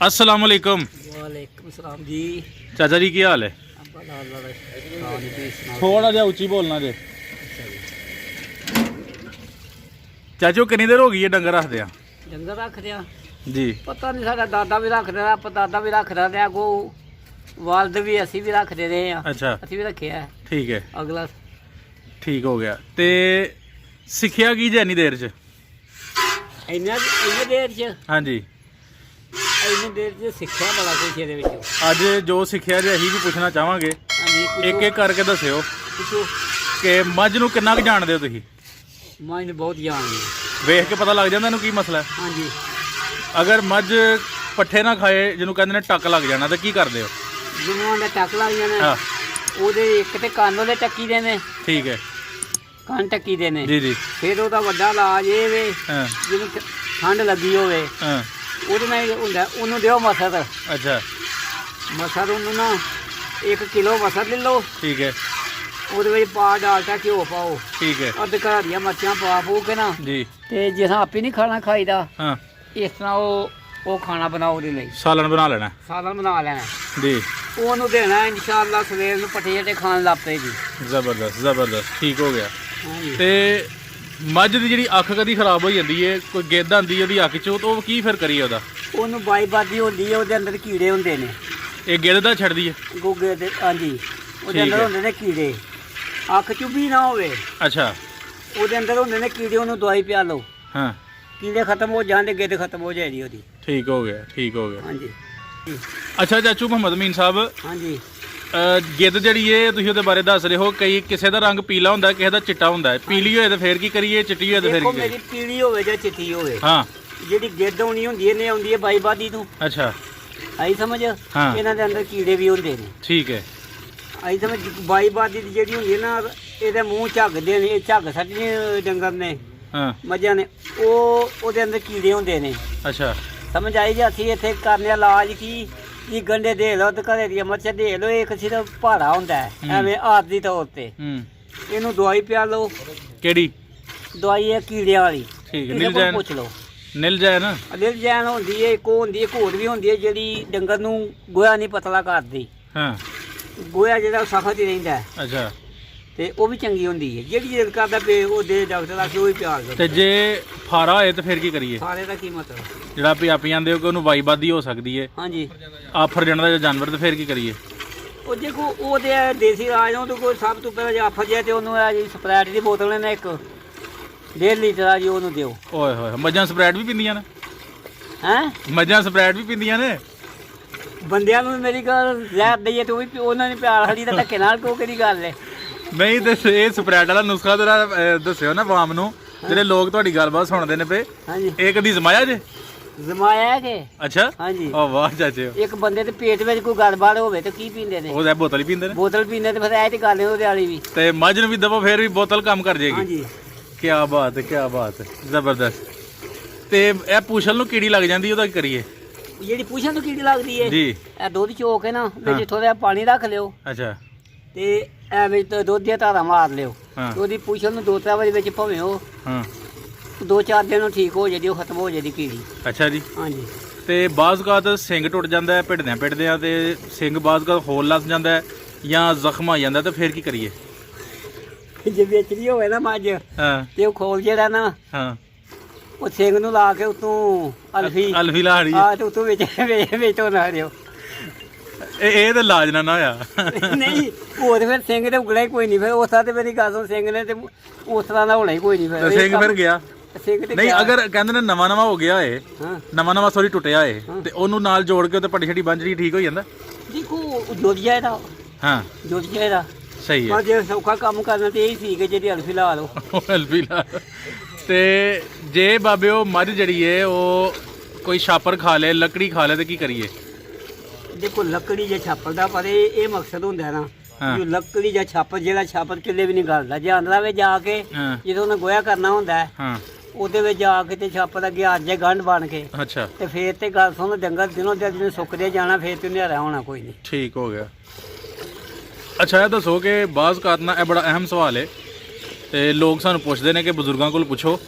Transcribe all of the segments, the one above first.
अस्सलाम वालेकुम। वालेकुम सलाम जी। चाचा जी की हाल है? थोड़ा जा उच्ची बोलना जे। चाचो कितनी देर हो गई है डंगर रखते हैं? डंगर रखते हैं जी। पता नहीं साडा दादा भी रखते रहा, पड़दादा भी रखदा रहा, को वालद भी असी भी रखते रहे हैं। अच्छा असी भी रखे है। ठीक है, अगला ठीक हो गया। ते सिक्खिया की जे इन्नी देर च? इन्ने देर च हाँ जी, इन्ने देर च सिक्ख्या बड़ा कुछ ਇਹਦੇ ਵਿੱਚੋਂ। ਅੱਜ ਜੋ ਸਿੱਖਿਆ ਜੇ ਅਸੀਂ ਵੀ ਪੁੱਛਣਾ ਚਾਹਾਂਗੇ। ਹਾਂਜੀ ਇੱਕ ਇੱਕ ਕਰਕੇ ਦੱਸਿਓ ਪੁੱਛੋ। ਕਿ ਮੱਝ ਨੂੰ ਕਿੰਨਾ ਕੁ ਜਾਣਦੇ ਹੋ ਤੁਸੀਂ? ਮੈਂ ਇਹਨੂੰ ਬਹੁਤ ਜਾਣਦੀ। ਵੇਖ ਕੇ ਪਤਾ ਲੱਗ ਜਾਂਦਾ ਇਹਨੂੰ ਕੀ ਮਸਲਾ ਹੈ। ਹਾਂਜੀ ਅਗਰ ਮੱਝ ਪੱਠੇ ਨਾ ਖਾਏ, ਜਿਹਨੂੰ ਕਹਿੰਦੇ ਨੇ ਟੱਕ ਲੱਗ ਜਾਣਾ, ਤਾਂ ਕੀ ਕਰਦੇ ਹੋ? ਜਿਹਨੂੰ ਆਂਦਾ ਟੱਕ ਲੱਗ ਜਾਣਾ, ਹਾਂ ਉਹਦੇ ਇੱਕ ਤੇ ਕੰਨ ਉਹਦੇ ਟੱਕੀ ਦੇ ਨੇ। ਠੀਕ ਹੈ ਕੰਨ ਟੱਕੀ ਦੇ ਨੇ। ਜੀ ਜੀ। ਫਿਰ ਉਹਦਾ ਵੱਡਾ ਇਲਾਜ ਇਹ ਵੇ, ਹਾਂ ਜਿਹਨੂੰ ਠੰਡ ਲੱਗੀ ਹੋਵੇ ਹਾਂ ਉਹਦੇ ਨਾਲ ਹੀ ਹੁੰਦਾ, ਉਹਨੂੰ ਦਿਓ ਮਸਦ। ਅੱਛਾ ਮਸਦ ਉਹਨੂੰ ਨਾ 1 ਕਿਲੋ ਮਸਦ ਲੈ ਲਓ, ਠੀਕ ਹੈ ਉਹਦੇ ਵਿੱਚ ਪਾ ਡਾਲਟਾ ਘਿਓ ਪਾਓ, ਠੀਕ ਹੈ ਅੱਧ ਘਰ ਦੀਆਂ ਮਿਰਚਾਂ ਪਾ ਪੂ ਕੇ ਨਾ, ਜੀ। ਤੇ ਜਿਸ ਆਪੇ ਨਹੀਂ ਖਾਣਾ ਖਾਈਦਾ, ਹਾਂ ਇਸ ਤਰ੍ਹਾਂ ਉਹ ਖਾਣਾ ਬਣਾਓ ਉਹਦੇ ਲਈ। ਸਾਲਣ ਬਣਾ ਲੈਣਾ ਸਾਲਨ ਬਣਾ ਲੈਣਾ, ਜੀ। ਉਹਨੂੰ ਦੇਣਾ ਇਨਸ਼ਾਅੱਲਾ। ਸਵੇਰ ਨੂੰ ਪੱਠੇ ਜਿਹੜੇ ਖਾਣ ਲੱਗ ਪਏ ਜੀ। ਜ਼ਬਰਦਸਤ ਜ਼ਬਰਦਸਤ, ਠੀਕ ਹੋ ਗਿਆ। ਹਾਂਜੀ ਤੇ ਮੱਝ ਦੀ ਜਿਹੜੀ ਅੱਖ ਕਦੀ ਖਰਾਬ ਹੋ ਜਾਂਦੀ ਹੈ, ਕੋਈ ਗਿੱਧ ਆਉਂਦੀ ਉਹਦੀ ਅੱਖ 'ਚ, ਉਹ ਕੀ ਫਿਰ ਕਰੀਏ ਉਹਦਾ? ਉਹਨੂੰ ਬਾਈਬਾਦੀ ਹੁੰਦੀ ਹੈ, ਉਹਦੇ ਅੰਦਰ ਕੀੜੇ ਹੁੰਦੇ ਨੇ। ਇਹ ਗਿੱਧ ਦਾ ਛੱਡਦੀ ਹੈ? ਗੁੱਗੇ ਦੇ, ਹਾਂਜੀ ਉਹਦੇ ਠੀਕ ਅੰਦਰ ਹੈ। ਹੁੰਦੇ ਨੇ ਕੀੜੇ। ਅੱਖ ਚੁੱਭੀ ਨਾ ਹੋਵੇ, ਅੱਛਾ ਉਹਦੇ ਅੰਦਰ ਹੁੰਦੇ ਨੇ ਕੀੜੇ, ਉਹਨੂੰ ਦਵਾਈ ਪਿਆ ਲਓ, ਹਾਂ ਕੀੜੇ ਖਤਮ ਹੋ ਜਾਂਦੇ, ਗਿੱਧ ਖਤਮ ਹੋ ਜਾਏਗੀ ਉਹਦੀ। ਠੀਕ ਹੋ ਗਿਆ, ਠੀਕ ਹੋ ਗਿਆ। ਹਾਂਜੀ ਅੱਛਾ ਚਾਚੂ ਮੁਹੰਮਦ ਮੀਨ ਸਾਹਿਬ, ਹਾਂਜੀ ਗਿੱਧ ਜਿਹੜੀ ਹੈ ਤੁਸੀਂ ਉਹਦੇ ਬਾਰੇ ਦੱਸ ਰਹੇ ਹੋ, ਕਈ ਕਿਸੇ ਦਾ ਰੰਗ ਪੀਲਾ ਹੁੰਦਾ, ਕਿਸੇ ਦਾ ਚਿੱਟਾ ਹੁੰਦਾ ਹੈ। ਪੀਲੀ ਹੋਏ ਤਾਂ ਫੇਰ ਕੀ ਕਰੀਏ, ਚਿੱਟੀ ਹੋਏ ਤਾਂ ਫੇਰ ਦੇਖੋ, ਕੀ ਮੇਰੀ ਕਰੀਏ? ਪੀਲੀ ਹੋਵੇ ਜਾਂ ਚਿੱਟੀ ਹੋਵੇ, ਹਾਂ ਜਿਹੜੀ ਗਿੱਧ ਆਉਣੀ ਹੁੰਦੀ ਹੈ ਨੇ ਆਉਂਦੀ ਹੈ ਬਾਈਬਾਦੀ ਤੋਂ। ਅੱਛਾ ਆਈ ਸਮਝ? ਹਾਂ। ਇਹਨਾਂ ਦੇ ਅੰਦਰ ਕੀੜੇ ਵੀ ਹੁੰਦੇ ਨੇ। ਠੀਕ ਹੈ ਆਈ ਸਮਝ? ਬਾਈਬਾਦੀ ਦੀ ਜਿਹੜੀ ਹੁੰਦੀ ਹੈ ਨਾ, ਇਹਦੇ ਮੂੰਹ ਝੱਗਦੇ ਨੇ, ਇਹ ਝੱਗ ਸੱਟਣੇ ਡੰਗਰ ਨੇ, ਹਾਂ ਮੱਝਾਂ ਨੇ, ਉਹਦੇ ਅੰਦਰ ਕੀੜੇ ਹੁੰਦੇ ਨੇ। ਅੱਛਾ ਸਮਝ ਆਈ ਜੀ? ਅਸੀਂ ਇੱਥੇ ਕਰਨੇ ਇਲਾਜ ਕੀ, ਇਹ ਗੰਡੇ ਦੇ ਲਓ ਤੇ ਘਰੇ ਦੀਆਂ ਮਿਰਚਾਂ ਦੇ ਲਓ, ਇੱਕ ਸਿਰਫ ਭਾਰਾ ਹੁੰਦਾ ਹੈ ਐਵੇਂ ਆਰਦੀ ਤੌਰ ਤੇ। ਇਹਨੂੰ ਦਵਾਈ ਪਿਆ ਲਓ। ਕਿਹੜੀ ਦਵਾਈ ਹੈ ਕੀੜਿਆਂ ਵਾਲੀ। ਠੀਕ ਹੈ, ਕਿਸੇ ਨਿਲ ਕੋਲ ਜਾਏ ਪੁੱਛ ਲਓ। ਨਿਲ ਜਾਏ ਨਾ? ਅਲਰਜੈਨ ਹੁੰਦੀ ਹੈ, ਇੱਕ ਉਹ ਹੁੰਦੀ ਹੈ, ਘੋੜ ਵੀ ਹੁੰਦੀ ਹੈ, ਜਿਹੜੀ ਡੰਗਰ ਨੂੰ ਗੋਹਾ ਨਹੀਂ ਪਤਲਾ ਕਰਦੀ। ਹਾਂ ਗੋਹਾ ਜਿਹੜਾ ਸਖਤ ਹੀ ਰਹਿੰਦਾ ਹੈ, ਅੱਛਾ। ਤੇ ਉਹ ਵੀ ਚੰਗੀ ਹੁੰਦੀ ਹੈ। ਜਿਹੜੀ ਦਿਲ ਕਰਦਾ ਪਏ ਉਹ ਦੇ ਡਾਕਟਰ ਆ ਕੇ ਉਹ ਹੀ ਪਿਆਰ ਤੇ ਦੇ। ਜੇ ਫਾਰਾ ਹੋਏ ਤਾਂ ਫਿਰ ਕੀ ਕਰੀਏ? ਸਾਰੇ ਦਾ ਕੀ ਮਤਲਬ? ਜਿਹੜਾ ਪੰਜਾਬੀ ਆਂਦੇ ਹੋ ਕਿ ਉਹਨੂੰ ਵਾਈਬਾਦੀ ਹੋ ਸਕਦੀ ਹੈ, ਹਾਂਜੀ ਆਫਰ ਜਾਣ ਦਾ ਜਾਨਵਰ, ਤਾਂ ਫਿਰ ਕੀ ਕਰੀਏ? ਉਹ ਦੇਖੋ, ਉਹਦੇ ਦੇਸੀ ਇਲਾਜ ਨੂੰ ਤਾਂ ਕੋਈ ਸਭ ਤੋਂ ਪਹਿਲਾਂ ਜੇ ਆਫਰ ਜਾਏ ਤੇ ਉਹਨੂੰ ਆ ਜੀ ਸਪਰੈਟ ਦੀ ਬੋਤਲ ਨੇ ਇੱਕ 1.5 ਲੀਟਰ ਆ ਜੀ, ਉਹਨੂੰ ਦਿਓ। ਓਏ ਹੋਏ, ਮੱਝਾਂ ਸਪਰੈਟ ਵੀ ਪੀਂਦੀਆਂ ਨੇ? ਹੈਂ? ਮੱਝਾਂ ਸਪਰੈਟ ਵੀ ਪੀਂਦੀਆਂ ਨੇ? ਬੰਦਿਆਂ ਨੂੰ ਮੇਰੀ ਗੱਲ ਜ਼ਹਿਰ ਦਈਏ ਤੇ ਉਹ ਵੀ ਉਹਨਾਂ ਨੇ ਪਿਆਰ ਹੜੀ ਦਾ ਧੱਕੇ ਨਾਲ ਕਿਉਂ, ਕਿਹੜੀ ਗੱਲ ਹੈ? ਨਹੀਂ ਤੇ ਇਹ ਸਪਰੈਟ ਵਾਲਾ ਨੁਸਖਾ ਜਰਾ ਦੱਸਿਓ ਨਾ ਆਵਾਮ ਨੂੰ, ਜਿਹੜੇ ਲੋਕ ਤੁਹਾਡੀ ਗੱਲਬਾਤ ਸੁਣਦੇ ਨੇ ਪਏ। ਹਾਂਜੀ ਇਹ ਕਦੀ ਜ਼ਮਾਇਆ ਜੇ? ਜ਼ਮਾਇਆ ਕਿ? ਅੱਛਾ। ਹਾਂਜੀ। ਓ ਵਾਹ ਚਾਚੇ, ਇੱਕ ਬੰਦੇ ਦੇ ਪੇਟ ਵਿੱਚ ਕੋਈ ਗੱਲਬਾਤ ਹੋਵੇ ਤੇ ਕੀ ਪੀਂਦੇ ਨੇ? ਉਹਦਾ ਬੋਤਲ ਹੀ ਪੀਂਦੇ ਨੇ। ਬੋਤਲ ਪੀਂਦੇ ਤੇ ਫਿਰ ਇਹ ਤੇ ਗੱਲ ਹੈ ਉਹਦੇ ਵਾਲੀ ਵੀ। ਤੇ ਮੱਝ ਨੂੰ ਵੀ ਦਵੋ ਫਿਰ ਵੀ ਬੋਤਲ ਕੰਮ ਕਰ ਜਾਏਗੀ। ਹਾਂਜੀ ਕੀ ਬਾਤ ਹੈ, ਕੀ ਬਾਤ ਹੈ, ਜ਼ਬਰਦਸਤ। ਤੇ ਇਹ ਪੂਛਲ ਨੂੰ ਕੀੜੀ ਲੱਗ ਜਾਂਦੀ, ਉਹਦਾ ਕੀ ਕਰੀਏ? ਜਿਹੜੀ ਪੂਛਾਂ ਤੋਂ ਕੀੜੀ ਲੱਗਦੀ ਹੈ ਜੀ। ਇਹ ਦੁੱਧ ਚੋ ਕੇ ਨਾ ਹਾਂ। ਵਿੱਚ ਥੋੜਾ ਜਿਹਾ ਪਾਣੀ ਰੱਖ ਲਿਓ, ਅੱਛਾ ਤੇ ਐ ਵਿੱਚ ਦੁੱਧ ਦੀਆਂ ਧਾਰਾਂ ਮਾਰ ਲਿਓ। ਹਾਂ। ਤੇ ਉਹਦੀ ਪੂਛਲ ਨੂੰ 2-3 ਵਾਰੀ ਵਿੱਚ ਭਵੇਂ, ਉਹ ਹਾਂ 2-4 ਦਿਨ ਨੂੰ ਠੀਕ ਹੋ ਜਾਂਦੀ, ਉਹ ਖਤਮ ਹੋ ਜਾਂਦੀ ਕੀੜੀ। ਅੱਛਾ ਜੀ। ਹਾਂਜੀ ਤੇ ਬਾਜ਼ੂਕਾਤ ਸਿੰਘ ਟੁੱਟ ਜਾਂਦਾ ਹੈ ਭਿੜਦਿਆਂ ਤੇ ਸਿੰਘ ਬਾਜ਼ੂਕਾਤ ਹੋਲ ਲੱਗ ਜਾਂਦਾ ਹੈ ਜਾਂ ਜ਼ਖਮ ਆ ਜਾਂਦਾ, ਤਾਂ ਫਿਰ ਕੀ ਕਰੀਏ? ਜੇ ਵੇਚਣੀ ਹੋਵੇ ਨਾ ਮੱਝ, ਹਾਂ ਤੇ ਉਹ ਖੋਲ ਜਿਹੜਾ ਨਾ, ਹਾਂ ਉਹ ਸਿੰਘ ਨੂੰ ਲਾ ਕੇ ਉਤੋਂ ਅਲਫੀ ਅਲਫੀ ਲਾੜੀ। ਆ ਤੇ ਉਤੋਂ ਵੇਚੋ ਨਾ ਦਿਓ। ਇਹ ਤਾਂ ਇਲਾਜ ਨਾ ਹੋਇਆ। ਨਹੀਂ, ਉਹ ਤੇ ਫਿਰ ਸਿੰਘ ਤੇ ਉਗਣਾ ਹੀ ਕੋਈ ਨਹੀਂ। ਫਿਰ ਉਸ ਤਰ੍ਹਾਂ ਤੇ ਮੇਰੀ ਗੱਲ ਸੁਣ, ਸਿੰਘ ਨੇ ਤੇ ਉਸ ਤਰ੍ਹਾਂ ਦਾ ਹੋਣਾ ਹੀ ਕੋਈ ਨਹੀਂ। ਤੇ ਸਿੰਘ ਫਿਰ ਗਿਆ? ਸਿੰਘ ਤੇ ਨਹੀਂ, ਗਿਆ। ਅਗਰ ਕਹਿੰਦੇ ਨੇ ਨਵਾਂ ਹੋ ਗਿਆ ਏ, ਹਾਂ ਨਵਾਂ ਸੋਰੀ ਟੁੱਟਿਆ ਏ, ਹਾਂ। ਤੇ ਉਹਨੂੰ ਨਾਲ ਜੋੜ ਕੇ ਤੇ ਪੱਟੀ ਛੱਡੀ ਬੰਜ ਜਿਹੜੀ ਠੀਕ ਹੋ ਜਾਂਦਾ। ਦੇਖੋ, ਜੁੜ ਜਾਏਦਾ, ਹਾਂ ਜੁੜ ਜਾਏਦਾ। ਸਹੀ ਹੈ। ਪਰ ਜੇ ਸੌਖਾ ਕੰਮ ਕਰਨਾ ਤੇ ਇਹ ਠੀਕ ਹੈ, ਜਿਹੜੀ ਅਲਫੀ ਲਾ ਲਓ। ਅਲਫੀ ਲਾ। ਤੇ ਜੇ ਬਾਬਿਓ ਮੱਝ ਜਿਹੜੀ ਏ ਉਹ ਕੋਈ ਛਾਪਰ ਖਾ ਲੇ, ਲੱਕੜੀ ਖਾ ਲੇ, ਤੇ ਕੀ ਕਰੀਏ? ਦੇਖੋ, ਲੱਕੜੀ ਜੇ ਛਾਪਰ ਦਾ, ਪਰ ਇਹ ਮਕਸਦ ਹੁੰਦਾ ਨਾ, ਹਾਂ। ਜੋ ਲੱਕੜੀ ਜਾਂ ਛਾਪਰ, ਜਿਹੜਾ ਛਾਪਰ ਕਿੱਲੇ ਵੀ ਨਹੀਂ ਗਲਦਾ, ਜੇ ਅੰਦਰਾਂ ਵਿੱਚ ਜਾ ਕੇ ਹਾਂ ਜਦੋਂ ਉਹਨੇ ਗੋਇਆ ਕਰਨਾ ਹੁੰਦਾ ਹੈ, ਹਾਂ ਉਹਦੇ ਵਿੱਚ ਜਾ ਕੇ ਤੇ ਛਾਪਰ ਅੱਗੇ ਆ ਜਾਏ ਗੰਢ ਬਣ ਕੇ, ਅੱਛਾ ਤੇ ਫੇਰ ਤੇ ਗੱਲ ਸੁਣ, ਡੰਗਰ ਦਿਨੋਂ ਦਿਨ ਸੁੱਕਦੇ ਜਾਣਾ, ਫੇਰ ਤੇ ਹਨੇਰਾ ਹੋਣਾ ਕੋਈ ਨਹੀਂ। ਠੀਕ ਹੋ ਗਿਆ। ਅੱਛਾ ਇਹ ਦੱਸੋ ਕਿ ਬਾਜ਼ੂਕਾਤ ਨਾ ਇਹ ਬੜਾ ਅਹਿਮ ਸਵਾਲ ਹੈ, ਤੇ ਲੋਕ ਸਾਨੂੰ ਪੁੱਛਦੇ ਨੇ ਕਿ ਬਜ਼ੁਰਗਾਂ ਕੋਲ ਪੁੱਛੋ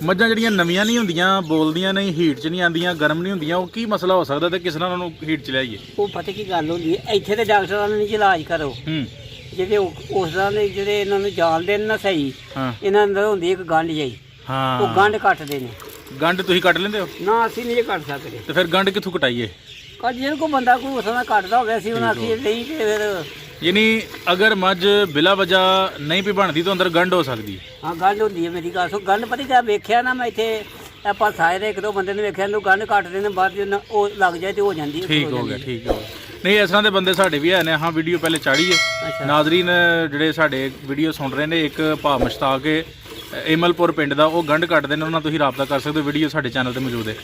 ਮੱਝਾਂ ਜਿਹੜੀਆਂ ਨਵੀਆਂ ਨਹੀਂ ਹੁੰਦੀਆਂ ਬੋਲਦੀਆਂ ਨਹੀਂ ਹੀਟ 'ਚ ਨਹੀਂ ਆਉਂਦੀਆਂ ਗਰਮ ਨਹੀਂ ਹੁੰਦੀਆਂ ਉਹ ਕੀ ਮਸਲਾ ਹੋ ਸਕਦਾ ਤੇ ਕਿਸ ਨਾਲ ਉਹਨਾਂ ਨੂੰ ਹੀਟ 'ਚ ਲਿਆਈਏ? ਉਹ ਪਤਾ ਕੀ ਗੱਲ ਹੁੰਦੀ ਹੈ, ਇੱਥੇ ਤੇ ਡਾਕਟਰਾਂ ਨੇ ਨਹੀਂ ਇਲਾਜ ਕਰੋ, ਜਿਹੜੇ ਉਸ ਤਰ੍ਹਾਂ ਦੇ ਜਿਹੜੇ ਇਹਨਾਂ ਨੂੰ ਜਾਣਦੇ ਨੇ ਨਾ ਸਹੀ, ਇਹਨਾਂ ਅੰਦਰ ਹੁੰਦੀ ਇੱਕ ਗੰਢ ਜਿਹੀ, ਹਾਂ ਉਹ ਗੰਢ ਕੱਟਦੇ ਨੇ। ਗੰਢ ਤੁਸੀਂ ਕੱਟ ਲੈਂਦੇ ਹੋ? ਨਾ ਅਸੀਂ ਨਹੀਂ ਕੱਟ ਸਕਦੇ। ਤੇ ਫਿਰ ਗੰਢ ਕਿੱਥੋਂ ਕਟਾਈਏ? ਕੱਟ ਜੇ ਕੋਈ ਬੰਦਾ ਕੋਈ ਉਸ ਤਰ੍ਹਾਂ ਕੱਟਦਾ ਹੋਵੇ ਅਸੀਂ ਉਹਨਾਂ ਆਖੀਏ ਨਹੀਂ ਤੇ ਫਿਰ ਯਾਨੀ ਅਗਰ ਮੱਝ ਬਿਲਾ ਵਜ੍ਹਾ ਨਹੀਂ ਵੀ ਬਣਦੀ ਤਾਂ ਅੰਦਰ ਗੰਢ ਹੋ ਸਕਦੀ ਹੈ? ਹਾਂ ਗੰਢ ਹੁੰਦੀ ਹੈ। ਮੇਰੀ ਗੱਲ ਸੁਣ, ਗੰਢ ਪਤਾ ਕਿਆ ਵੇਖਿਆ ਨਾ ਮੈਂ ਇੱਥੇ ਆਪਾਂ ਸਾਰੇ ਦੇ ਇੱਕ ਦੋ ਬੰਦੇ ਨੇ ਵੇਖਿਆ ਇਹਨੂੰ ਗੰਢ ਕੱਟਦੇ ਨੇ ਬਾਅਦ ਚ ਉਹ ਲੱਗ ਜਾਏ ਤੇ ਹੋ ਜਾਂਦੀ ਹੈ। ਠੀਕ ਹੋ ਗਿਆ, ਠੀਕ ਹੋ ਗਿਆ। ਨਹੀਂ ਇਸ ਤਰ੍ਹਾਂ ਦੇ ਬੰਦੇ ਸਾਡੇ ਵੀ ਹੈ ਨੇ। ਹਾਂ ਵੀਡੀਓ ਪਹਿਲੇ ਚਾੜੀ ਹੈ। ਨਾਜ਼ਰੀਨ ਜਿਹੜੇ ਸਾਡੇ ਵੀਡੀਓ ਸੁਣ ਰਹੇ ਨੇ, ਇੱਕ ਭਾ ਮੁਸ਼ਤਾਕ ਹੈ ਏਮਲਪੁਰ ਪਿੰਡ ਦਾ, ਉਹ ਗੰਢ ਕੱਟਦੇ ਨੇ, ਉਹਨਾਂ ਤੁਸੀਂ ਰਾਬਤਾ ਕਰ ਸਕਦੇ ਹੋ, ਵੀਡੀਓ ਸਾਡੇ ਚੈਨਲ ਤੇ ਮੌਜੂਦ ਹੈ।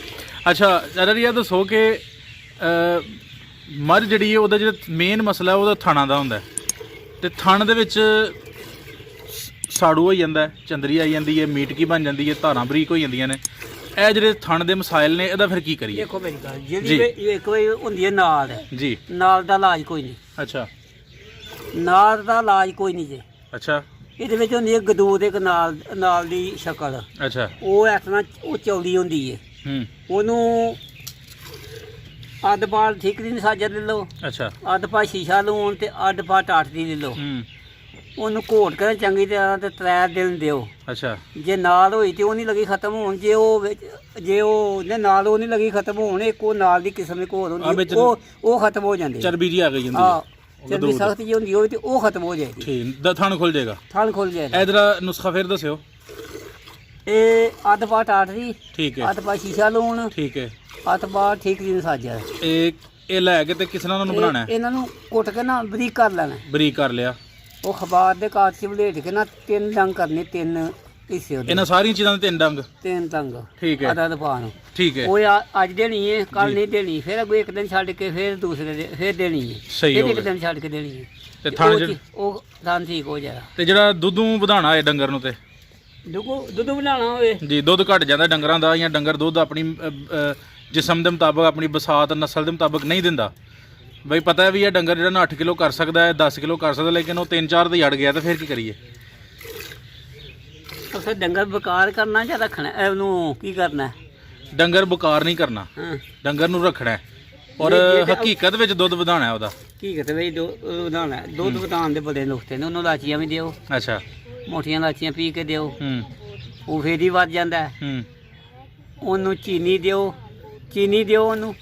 ਅੱਛਾ ਅਦਰ ਇਹ ਦੱਸੋ ਕਿ ਮੱਝ ਜਿਹੜੀ ਹੈ ਉਹਦਾ ਜਿਹੜਾ ਮੇਨ ਮਸਲਾ ਉਹਦਾ ਥਣਾ ਦਾ ਹੁੰਦਾ ਤੇ ਥਣ ਦੇ ਵਿੱਚ ਸਾੜੂ ਹੋ ਜਾਂਦਾ, ਚੰਦਰੀ ਆਈ ਜਾਂਦੀ ਹੈ, ਮੀਟ ਕੀ ਬਣ ਜਾਂਦੀ ਹੈ, ਧਾਰਾਂ ਬਰੀਕ ਹੋ ਜਾਂਦੀਆਂ ਨੇ। ਇਹ ਜਿਹੜੇ ਥਣ ਦੇ ਮਸਾਇਲ ਨੇ ਇਹਦਾ ਫਿਰ ਕੀ ਕਰੀਏ? ਦੇਖੋ ਮੇਰੀ ਗੱਲ, ਜਿਹੜੀ ਇੱਕ ਵਾਰੀ ਹੁੰਦੀ ਹੈ ਨਾਲ ਜੀ, ਨਾਲ ਦਾ ਇਲਾਜ ਕੋਈ ਨਹੀਂ। ਅੱਛਾ, ਨਾਲ ਦਾ ਇਲਾਜ ਕੋਈ ਨਹੀਂ ਜੇ। ਅੱਛਾ, ਇਹਦੇ ਵਿੱਚ ਹੁੰਦੀ ਹੈ ਗਦੂਦ ਇੱਕ ਨਾਲ ਦੀ ਸ਼ਕਲ। ਅੱਛਾ, ਉਹ ਇਸ ਤਰ੍ਹਾਂ ਉਹ ਚੌੜੀ ਹੁੰਦੀ ਹੈ। ਉਹਨੂੰ ਅੱਧ ਪਾ ਠੀਕਰੀ ਦੀ ਸਾਜਰ ਲੈ ਲਓ, ਅੱਛਾ, ਅੱਧ ਪਾ ਸ਼ੀਸ਼ਾ ਲੂਣ ਤੇ ਅੱਧ ਪਾ ਟਾਟ ਦੀ ਲੈ ਲਓ। ਉਹਨੂੰ ਘੋਟ ਕੇ ਚੰਗੀ ਤਰ੍ਹਾਂ ਤੇ 3 ਦਿਨ ਦਿਓ। ਅੱਛਾ, ਜੇ ਨਾਲ ਹੋਈ ਤੇ ਉਹ ਨਹੀਂ ਲੱਗੀ ਖਤਮ ਹੋਣ, ਜੇ ਉਹ ਨੇ ਨਾਲ ਉਹ ਨਹੀਂ ਲੱਗੀ ਖਤਮ ਹੋਣ, ਇੱਕ ਉਹ ਨਾਲ ਦੀ ਕਿਸਮ ਦੀ ਘੋਲ ਹੁੰਦੀ ਉਹ ਖਤਮ ਹੋ ਜਾਂਦੀ, ਚਰਬੀ ਜੀ ਆ ਗਈ ਜਾਂਦੀ। ਹਾਂ, ਚਰਬੀ ਸਖਤ ਜੀ ਹੁੰਦੀ ਹੋਵੇ ਤੇ ਉਹ ਖਤਮ ਹੋ ਜਾਏਗੀ। ਠੀਕ, ਥਣ ਖੁੱਲ ਜਾਏਗਾ। ਥਣ ਖੁੱਲ ਜਾਏਗਾ। ਇਹਦਾ ਨੁਸਖਾ ਫਿਰ ਦੱਸਿਓ। ਇਹ ਅੱਧ ਪਾ ਟਾਟ ਦੀ, ਠੀਕ ਹੈ, ਅੱਧ ਪਾ ਸ਼ੀਸ਼ਾ ਲੂਣ, ਠੀਕ ਹੈ, ਅੱਧ ਪਾ ਠੀਕਰੀ ਦੀ ਸਾਜਰ। ਇਹ ਲੈ ਕੇ ਤੇ ਕਿਸ ਨਾਲ ਉਹਨਾਂ ਨੂੰ ਬਣਾਉਣਾ ਹੈ? ਇਹਨਾਂ ਨੂੰ ਕੁੱਟ ਕੇ ਨਾ ਬਰੀਕ ਕਰ ਲੈਣਾ। ਬਰੀਕ ਕਰ ਲਿਆ। ਉਹ ਖਬਾਰ ਦੇ ਕਾਟ 'ਚ ਵਲੇਟ ਕੇ ਨਾ 3 ਡੰਗ ਕਰਨੇ, 3 ਹਿੱਸੇ ਉਹਦੇ। ਇਹਨਾਂ ਸਾਰੀਆਂ ਚੀਜ਼ਾਂ ਦੇ 3 ਡੰਗ? 3 ਡੰਗ, ਠੀਕ ਹੈ, ਅੱਧਾ ਪਾ ਨੂੰ, ਠੀਕ ਹੈ। ਉਹ ਅੱਜ ਦੇਣੀ ਹੈ, ਕੱਲ ਨਹੀਂ ਦੇਣੀ, ਫਿਰ ਅੱਗੋਂ ਇੱਕ ਦਿਨ ਛੱਡ ਕੇ ਫਿਰ ਦੂਸਰੇ ਦਿਨ ਫਿਰ ਦੇਣੀ ਹੈ। ਸਹੀ ਹੋ ਗਿਆ। ਇੱਕ ਦਿਨ ਛੱਡ ਕੇ ਦੇਣੀ ਹੈ ਤੇ ਉਹ ਥਣ ਠੀਕ ਹੋ ਜਾਏਗਾ। ਤੇ ਜਿਹੜਾ ਦੁੱਧ ਵਧਾਉਣਾ ਹੈ ਡੰਗਰ ਨੂੰ, ਤੇ ਦੁੱਧ ਬਣਾਉਣਾ ਹੋਵੇ ਜੀ, ਦੁੱਧ ਘਟ ਜਾਂਦਾ ਡੰਗਰਾਂ ਦਾ, ਜਾਂ ਡੰਗਰ ਦੁੱਧ ਆਪਣੀ ਜਿਸਮ ਦੇ ਮੁਤਾਬਕ ਆਪਣੀ ਬਸਾਤ ਨਸਲ ਦੇ ਮੁਤਾਬਕ ਨਹੀਂ ਦਿੰਦਾ। ਬਈ ਪਤਾ ਹੈ ਵੀ ਇਹ ਡੰਗਰ ਜਿਹੜਾ ਨਾ 8 ਕਿਲੋ ਕਰ ਸਕਦਾ ਹੈ, 10 ਕਿਲੋ ਕਰ ਸਕਦਾ, ਲੇਕਿਨ ਉਹ 3-4 ਤੇ ਅੜ ਗਿਆ, ਤਾਂ ਫਿਰ ਕੀ ਕਰੀਏ? ਫਿਰ ਡੰਗਰ ਬਕਾਰ ਕਰਨਾ ਜਾਂ ਰੱਖਣਾ? ਉਹਨੂੰ ਕੀ ਕਰਨਾ? ਡੰਗਰ ਬਕਾਰ ਨਹੀਂ ਕਰਨਾ, ਡੰਗਰ ਨੂੰ ਰੱਖਣਾ ਹੈ। ਔਰ ਹਕੀਕਤ ਵਿੱਚ ਦੁੱਧ ਵਧਾਉਣਾ ਉਹਦਾ। ਹਕੀਕਤ ਵਿੱਚ ਵਧਾਉਣਾ, ਦੁੱਧ ਵਧਾਉਣ ਦੇ ਬੜੇ ਨੁਕਤੇ ਨੇ। ਉਹਨੂੰ ਲਾਚੀਆਂ ਵੀ ਦਿਓ। ਅੱਛਾ, ਮੋਟੀਆਂ ਲਾਚੀਆਂ ਪੀ ਕੇ ਦਿਓ, ਉਹ ਫੇਰ ਹੀ ਵੱਧ ਜਾਂਦਾ। ਉਹਨੂੰ ਚੀਨੀ ਦਿਓ, ਉਹਨੂੰ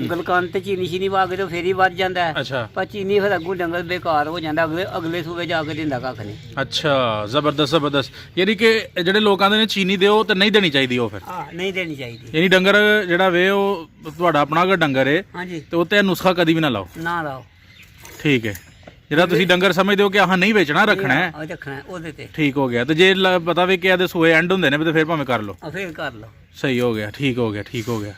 ਗਲਕੰਦ ਤੇ ਚੀਨੀ ਪਾ ਕੇ ਤੇ ਫੇਰ ਹੀ ਵੱਧ ਜਾਂਦਾ ਹੈ। ਅੱਛਾ, ਪਰ ਚੀਨੀ ਫਿਰ ਅੱਗੋਂ ਡੰਗਰ ਬੇਕਾਰ ਹੋ ਜਾਂਦਾ, ਅਗਲੇ ਸੂਬੇ ਜਾ ਕੇ ਦਿੰਦਾ ਕੱਖ ਨਹੀਂ। ਅੱਛਾ, ਜ਼ਬਰਦਸਤ। ਯਾਨੀ ਕਿ ਜਿਹੜੇ ਲੋਕ ਆਂਦੇ ਨੇ ਚੀਨੀ ਦਿਓ ਤੇ ਨਹੀਂ ਦੇਣੀ ਚਾਹੀਦੀ, ਉਹ ਫਿਰ ਨਹੀਂ ਦੇਣੀ ਚਾਹੀਦੀ। ਯਾਨੀ ਡੰਗਰ ਜਿਹੜਾ ਵੇ ਉਹ ਤੁਹਾਡਾ ਆਪਣਾ ਅਗਰ ਡੰਗਰ ਹੈ ਤੇ ਉਹ ਤੇ ਨੁਸਖਾ ਕਦੀ ਵੀ ਨਾ ਲਾਓ। ਨਾ ਲਾਓ, ਠੀਕ ਹੈ। ਜਿਹੜਾ ਤੁਸੀਂ ਡੰਗਰ ਸਮਝਦੇ ਹੋ ਕਿ ਆਹ ਨਹੀਂ ਵੇਚਣਾ, ਰੱਖਣਾ ਹੈ ਉਹਦੇ ਤੇ, ਠੀਕ ਹੋ ਗਿਆ। ਤੇ ਜੇ ਪਤਾ ਵੀ ਕਿ ਇਹਦੇ ਸੂਏ ਐਂਡ ਹੁੰਦੇ ਨੇ ਤੇ ਫਿਰ ਭਾਵੇਂ ਕਰ ਲਓ। ਫਿਰ ਕਰ ਲਓ, ਸਹੀ ਹੋ ਗਿਆ, ਠੀਕ ਹੋ ਗਿਆ।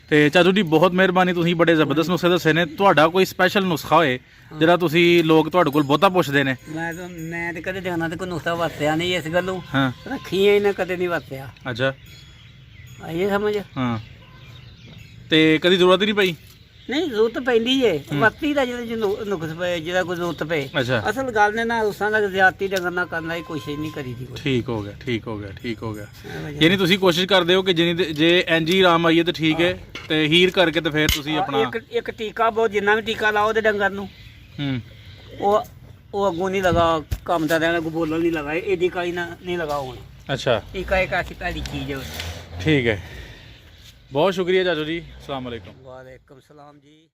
ਤੇ ਚਾਚੂ ਜੀ ਬਹੁਤ ਮਿਹਰਬਾਨੀ, ਤੁਸੀਂ ਬੜੇ ਜ਼ਬਰਦਸਤ ਨੁਸਖੇ ਦੱਸੇ ਨੇ। ਤੁਹਾਡਾ ਕੋਈ ਸਪੈਸ਼ਲ ਨੁਸਖਾ ਹੋਏ ਜਿਹੜਾ ਤੁਸੀਂ ਲੋਕ ਤੁਹਾਡੇ ਕੋਲ ਬਹੁਤਾ ਪੁੱਛਦੇ ਨੇ? ਮੈਂ ਤੇ ਕਦੇ ਜਾਣਾ ਤੇ ਕੋਈ ਨੁਸਖਾ ਵਰਤਿਆ ਨਹੀਂ, ਇਸ ਗੱਲੋਂ ਰੱਖੀ ਇਹਨੇ ਕਦੇ ਨਹੀਂ ਵਰਤਿਆ। ਅੱਛਾ, ਇਹ ਸਮਝ। ਹਾਂ, ਤੇ ਕਦੀ ਜ਼ਰੂਰਤ ਹੀ ਨਹੀਂ ਪਈ? ਨਹੀਂ, ਜ਼ਰੂਰਤ ਪੈਂਦੀ ਏ, ਵਰਤੀ ਦਾ ਜਿਹਦੇ ਨੁਕਸ ਪਏ, ਜਿਹਦਾ ਕੋਈ ਜ਼ਰੂਰਤ ਪਏ। ਅਸਲ ਗੱਲ ਨੇ ਨਾ ਉਸਾਂ ਦਾ ਜ਼ਿਆਦਤੀ ਡੰਗਰ ਨਾਲ ਕਰਨਾ ਹੀ ਕੋਸ਼ਿਸ਼ ਨਹੀਂ ਕਰੀਦੀ। ਠੀਕ ਹੋ ਗਿਆ। ਯਾਨੀ ਤੁਸੀਂ ਕੋਸ਼ਿਸ਼ ਕਰਦੇ ਹੋ ਕਿ ਜੇ ਐਨਜੀ ਆਰਾਮ ਆਈਏ ਤਾਂ ਠੀਕ ਹੈ, ਤੇ ਹੀਰ ਕਰਕੇ ਤੇ ਫਿਰ ਤੁਸੀਂ ਆਪਣਾ ਇੱਕ ਟੀਕਾ ਬਹੁਤ, ਜਿੰਨਾ ਵੀ ਟੀਕਾ ਲਾਓ ਉਹਦੇ ਡੰਗਰ ਨੂੰ, ਉਹ ਅੱਗੋਂ ਨਹੀਂ ਲਗਾ ਕੰਮ ਦਾ ਰਹਿਣਾ, ਬੋਲਣ ਨਹੀਂ ਲਗਾ, ਇਹਦੀ ਕਾਈ ਨਾ ਨਹੀਂ ਲਗਾ ਹੁਣ। ਅੱਛਾ, ਟੀਕਾ ਇੱਕ ਐਸੀ ਤੁਹਾਡੀ ਚੀਜ਼ ਹੈ। ਠੀਕ ਹੈ, ਬਹੁਤ ਸ਼ੁਕਰੀਆ ਚਾਚੂ ਜੀ, ਅਸਲਾਮ ਵਾਲੇਕੁਮ। ਵਾਲੇਕੁਮ ਸਲਾਮ ਜੀ।